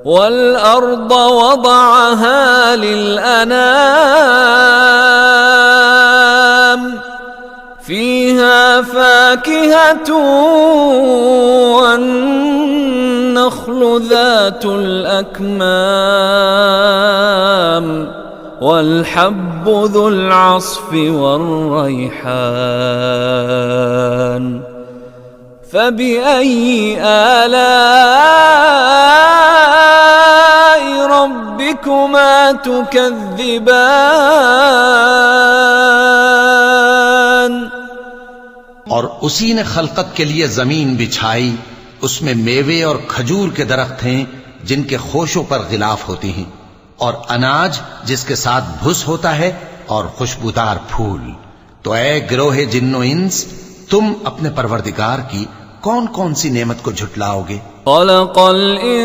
वल-अर्द वदअहा लिल-अनाम फ़ीहा फ़ाकिहतुन वन्नख़्लु ज़ातुल अकमाम वल-हब्बु ज़ुल-अस्फ़ि वर्रैहान फ़बिअय्यि आलाइ रब्बिकुमा तुकज़्ज़िबान। और उसी ने खलकत के लिए जमीन बिछाई, उसमें मेवे और खजूर के दरख्त हैं जिनके खोशों पर गिलाफ होती हैं, और अनाज जिसके साथ भुस होता है, और खुशबूदार फूल। तो ऐ गिरोहे जिन्नो इंस, तुम अपने परवरदिगार की कौन कौन सी नेमत को झुटलाओगे?